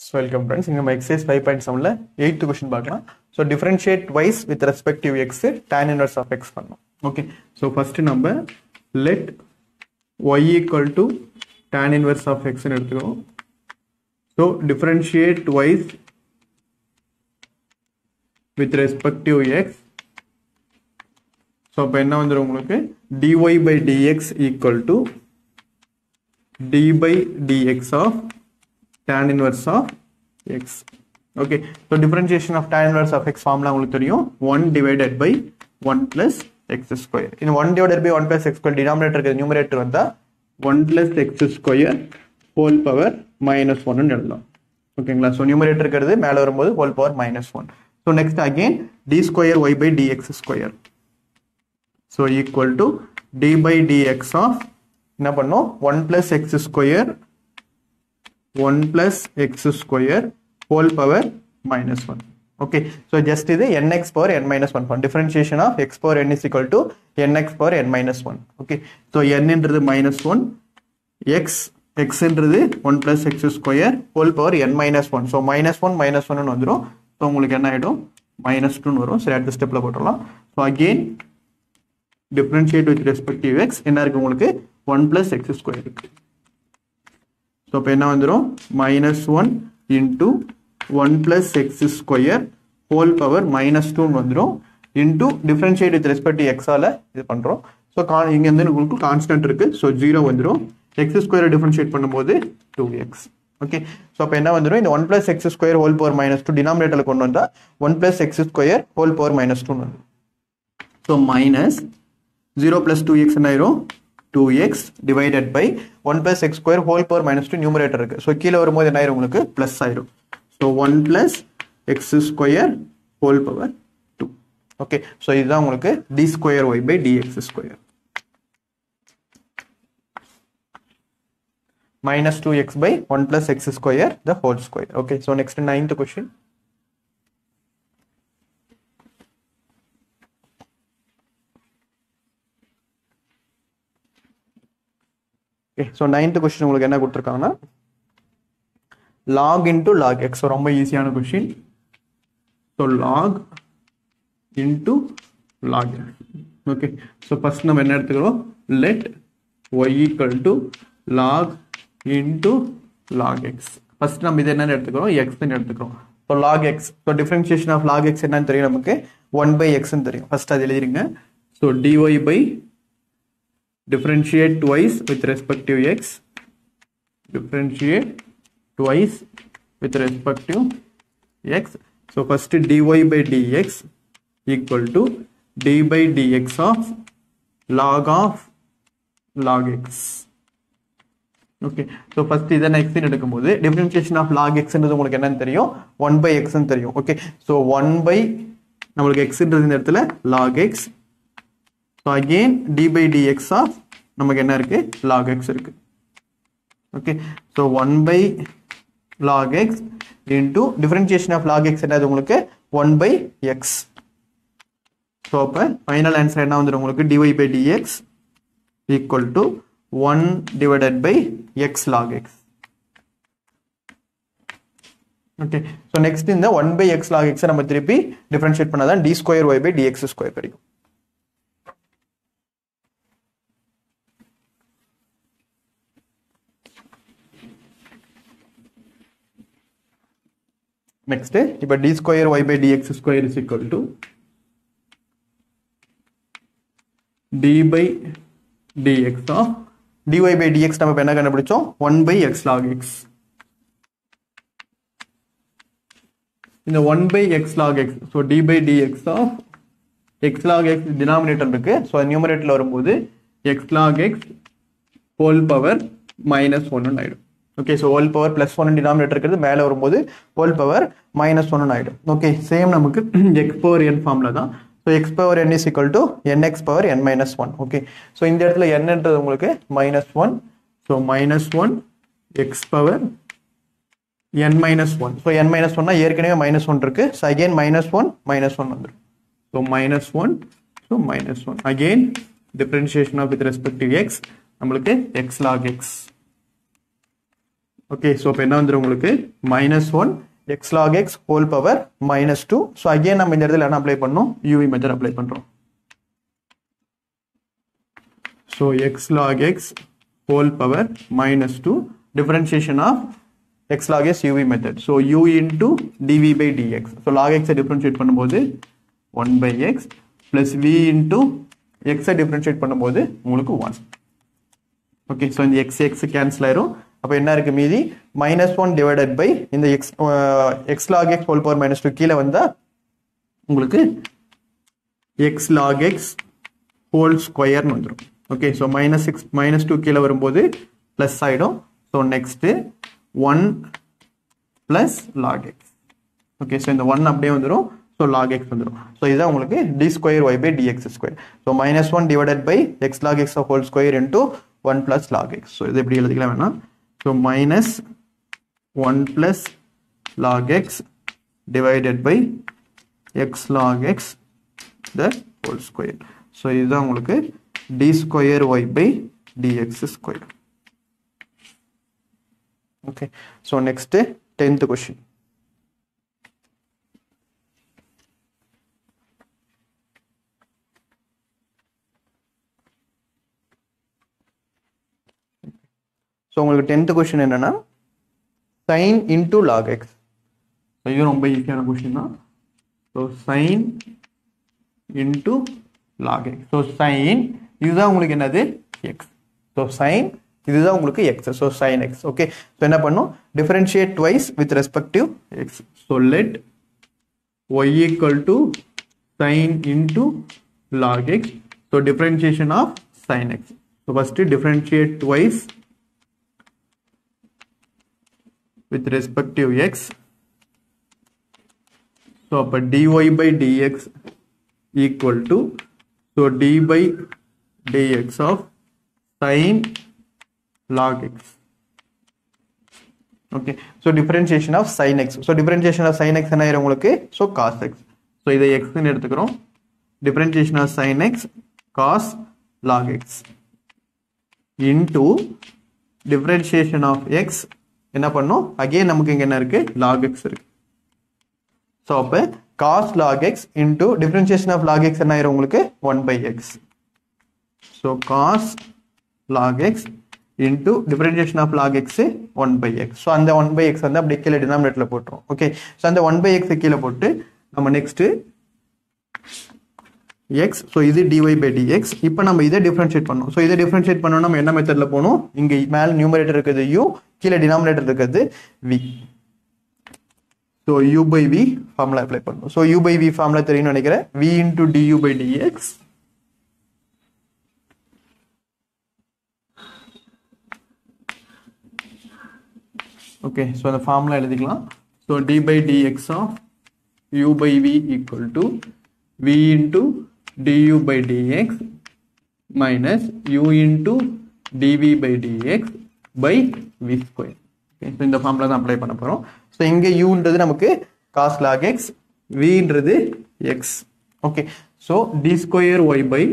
So welcome friends. In exercise 5.7 la 8th question பார்க்கலாம். So differentiate twice with respect to x tan inverse of x பண்ணோம். Okay. So first number let y equal to tan inverse of x ன்னு எடுத்துக்கிறோம். So differentiate twice with respect to x. So அப்ப என்ன வந்துரும் உங்களுக்கு dy by dx equal to d by dx of tan inverse of x. Okay, so differentiation of tan inverse of x formula உங்களுக்கு தெரியும் 1 divided by 1 plus x square. In 1 divided by 1 plus x square denominator க்கு numerator வந்தா 1 plus x square whole power minus 1 ன்னு எழுதலாம். ஓகேங்களா? So numerator இருக்கிறது மேல வரும்போது whole power minus 1. So next again d square y by dx square. So equal to d by dx of என்ன பண்ணோம் 1 plus x square 1 plus x square whole power minus 1. Okay, so just this nx power n minus 1 for differentiation of x power n is equal to nx power n minus 1. Okay, so n என்றது minus 1, x என்றது 1 plus x square whole power n minus 1. So minus 1 ன்னு வந்துரும். So உங்களுக்கு என்ன ஆயிடும் minus 2 ன்னு வரும். சரி அடுத்த ஸ்டெப்ல போட்டுறலாம். So again differentiate with respect to x என்ன இருக்கு உங்களுக்கு 1 plus x square இருக்கு. So அப்ப என்ன வந்துரும் minus 1 into 1 plus x square whole power minus 2 வந்துரும் into differentiate with respect to x ஆல இது பண்றோம். So இங்க வந்து உங்களுக்கு கான்ஸ்டன்ட் இருக்கு. So 0 வந்துரும். x square differentiate பண்ணும்போது 2x. Okay, so அப்ப என்ன வந்துரும் இந்த 1 plus x square whole power minus 2 denominatorல கொண்டு வந்தா 1 plus x square whole power minus 2 வந்துரும். So minus 0 plus 2x என்ன ஆயிரும் 2x divided by 1 plus x square whole power minus 2 numerator இருக்கு. So கீழ வரும்போது என்ன ஆயிரும் உங்களுக்கு plus ஆயிரும். So 1 plus x square whole power 2. Okay, so இதுதான் உங்களுக்கு d square y by dx square. Minus 2x by 1 plus x square the whole square. Okay, so next 9th question. Okay, so 9th question உங்களுக்கு என்ன கொடுத்திருக்காங்கன்னா log into log x. So ரொம்ப ஈஸியான question. So log into log x. Okay, so first நம்ம என்ன எடுத்துக்கிறோம் let y equal to log into log x. First நம்ம இது என்ன எடுத்துக்கிறோம் x ன்னு எடுத்துக்கிறோம். So log x. So differentiation of log x என்னன்னு தெரியும் நமக்கு 1 by x ன்னு தெரியும். First அது எழுதிருங்க. So dy by differentiate twice with respect to x. Differentiate twice with respect to x. So first dy by dx equal to d by dx of log x. Okay, so first இதனை x ன்னு எடுக்கும்போது differentiation of log x ன்றது உங்களுக்கு என்னன்னு தெரியும் 1 by x ன்னு தெரியும். Okay, so 1 by நமக்கு x ன்றது இந்த இடத்துல log x. So again d by dx of நமக்கு என்ன இருக்கு log x இருக்கு. Okay, so 1 by log x into differentiation of log x என்னது உங்களுக்கு 1 by x. So அப்ப final answer என்ன வந்துரும் உங்களுக்கு dy by dx equal to 1 divided by x log x. Okay, so next இந்த 1 by x log x நம்ம திருப்பி differentiate பண்ணாதான் d square y by dx square கிடைக்கும். Next, இப்போ d square y by dx square is equal to d by dx of dy by dx நம்ம என்ன கண்டுபிடிச்சோம் 1 by x log x. இந்த 1 by x log x. So d by dx of x log x denominator இருக்கு. So numeratorல வரும்போது x log x whole power minus 1 ஆயிடும். Okay, so whole power plus 1 denominator இருக்கிறது மேல வரும்போது whole power minus 1 ஆயிடும். Okay, same நமக்கு x power n formula தான். So x power n is equal to nx power n minus 1. Okay, so இந்த இடத்துல n என்றது உங்களுக்கு minus 1. So minus 1 x power n minus 1. So n minus 1 ஏற்கனவே minus 1 இருக்கு. So again minus 1 வந்துரும். So minus 1, so minus 1. Again differentiation of with respect to x நம்மளுக்கு x log x. Okay so இப்போ என்ன வந்துடும் உங்களுக்கு -1 x log x whole power -2. So again நம்ம இந்த இடத்துல என்ன அப்ளை பண்ணோம் யூவி மெத்தட் அப்ளை பண்ணுறோம். So x log x whole power -2 differentiation of x log s uv method. So u into dv by dx. So log x differentiate பண்ணும்போது 1 by x plus v into x differentiate பண்ணும்போது உங்களுக்கு 1. Okay, so இந்த x cancel ஆயிரும். அப்போ என்ன இருக்கு மீதி -1 divided by இந்த x log x whole power -2 கீழே வந்தா உங்களுக்கு x log x whole square வந்துரும். Okay, so -2 கீழே வரும்போது plus ஆயிடும். So next 1 plus log x. Okay, so இந்த 1 அப்படியே வந்துரும். So log x வந்துரும். So இதுதான் உங்களுக்கு d square y by dx square. So -1 divided by x log x of whole square into 1 plus log x. So இது எப்படி எழுதிக்கலாம் வேணா. So -1 plus log x divided by x log x the whole square. So இதுதான் உங்களுக்கு d square y by dx square. Okay, so next 10th question. So உங்களுக்கு 10th question என்னன்னா sin into log x. So இது ரொம்ப ஈஸியான question தான். So sin into log x. So sin இதுதான் உங்களுக்கு என்னது x. So sin இதுதான் உங்களுக்கு x. So sin x. Okay, so என்ன பண்ணும் differentiate twice with respective x. So let y equal to sin into log x. So differentiation of sin x. So first differentiate twice with respective x. So dy by dx equal to d by dx of sin log x. Okay, so differentiation of sin x. So differentiation of sin x என்ன ஆயிரும் உங்களுக்கு so cos x. So இதை x ன்னு எடுத்துக்கிறோம். Differentiation of sin x cos log x into differentiation of x என்ன பண்ணும் again நமக்கு இங்க என்ன இருக்கு log x இருக்கு. So அப்ப cos log x into differentiation of log x என்ன ஆயிரும் உங்களுக்கு 1 by x. So cos log x into differentiation of log x 1 by x. So அந்த 1 by x வந்து அப்படியே கீழே டினாமினேட்டர்ல போட்டுரும். ஓகே, so அந்த 1 by x கீழே போட்டு நம்ம நெக்ஸ்ட் x. So இது dy by dx. இப்போ நம்ம இதை டிஃபரன்ஷியேட் பண்ணோம். So இதை டிஃபரன்ஷியேட் பண்ணோம்னா நம்ம என்ன மெத்தட்ல போகணும், இங்க மேல நியூமரேட்டர் இருக்குது u, கீழே டினாமினேட்டர் இருக்குது v. So u by v formula apply பண்ணணும். So u by v formula தெரியும்னு நினைக்கிறேன். v into du by dx okay, so the formula எழுதிக்கலாம். So d by dx of u by v equal to v into du by dx minus u into dv by dx by v square. Okay, so இந்த formula தான் apply பண்ண போறோம். So இங்க u ன்றது நமக்கு cos log x, v ன்றது x. Okay, so d square y by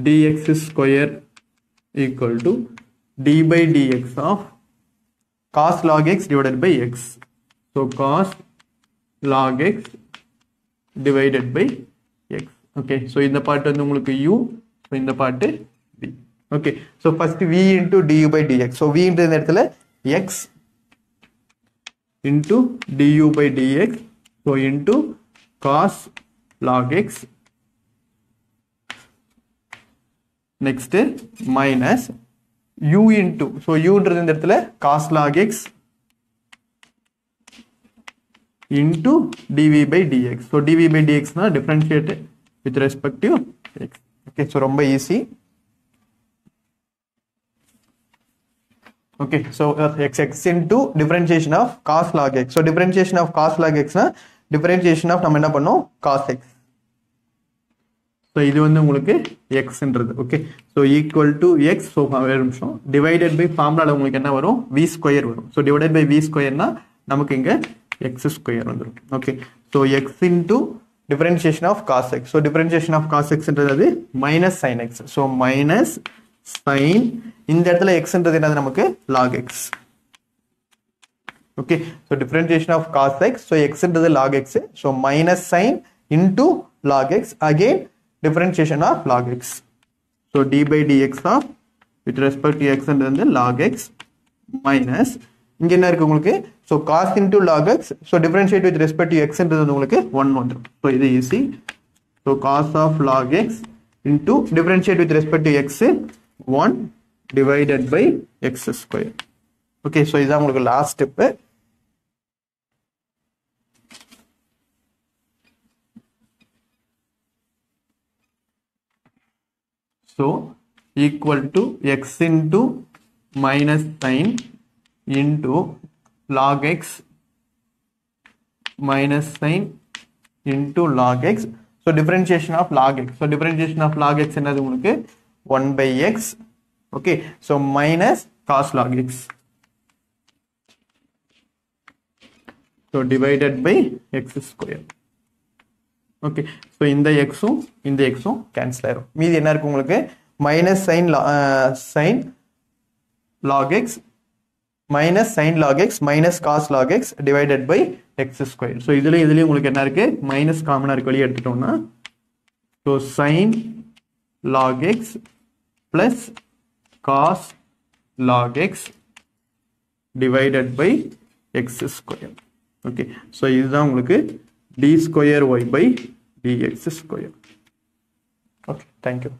dx square equal to d by dx of cos log x divided by x. So cos log x divided by x. Okay, so இந்த part வந்து உங்களுக்கு u, so இந்த part v. Okay, so first v into du by dx. So v into இந்த இடத்துல x into du by dx. So into cos log x. Next minus u into, so u ன்றது இந்த இடத்துல cos log x into dv by dx. So dv by dx na differentiate with respect to x. Okay, so ரொம்ப easy. Okay, so x into differentiation of cos log x. So differentiation of cos log x na differentiation of நம்ம என்ன பண்ணோம் cos x. So இது வந்து உங்களுக்கு x ன்றது. Okay, so equal to x. So ஒரு நிமிஷம் divided by formula உங்களுக்கு என்ன வரும் v square வரும். So divided by v square னா நமக்கு இங்க x square வந்துரும். Okay, so x into differentiation of cos x. So differentiation of cos x ன்றது minus sin x. So minus sin இந்த இடத்துல x ன்றது என்னது நமக்கு log x. Okay, so differentiation of cos x, so x into the log x, so minus sign into log x, again differentiation of log x, so d by dx of with respect to x and then log x minus இங்க என்ன இருக்கு உங்களுக்கு, so cos into log x, so differentiate with respect to x என்றது உங்களுக்கு 1 வந்துரும், so இது easy, so cos of log x into differentiate with respect to x 1 divided by x square. Okay, so இதான் உங்களுக்கு last step. So equal to x into minus sin into log x minus sin into log x, so differentiation of log x, so differentiation of log x என்னது உங்களுக்கு 1 by x, okay, so minus cos log x, so divided by x square. Okay, so இந்த x cancel ஆயிரும், மீதி என்ன இருக்கு உங்களுக்கு minus sin log x minus sin log x minus cos log x divided by x square. So இதுலயும் உங்களுக்கு என்ன இருக்கு, minus காமனா இருக்கு, வெளிய எடுத்துட்டோம்னா so sin log x plus cos log x divided by x square. Okay, so இதுதான் உங்களுக்கு d square y by dx square. Okay, thank you.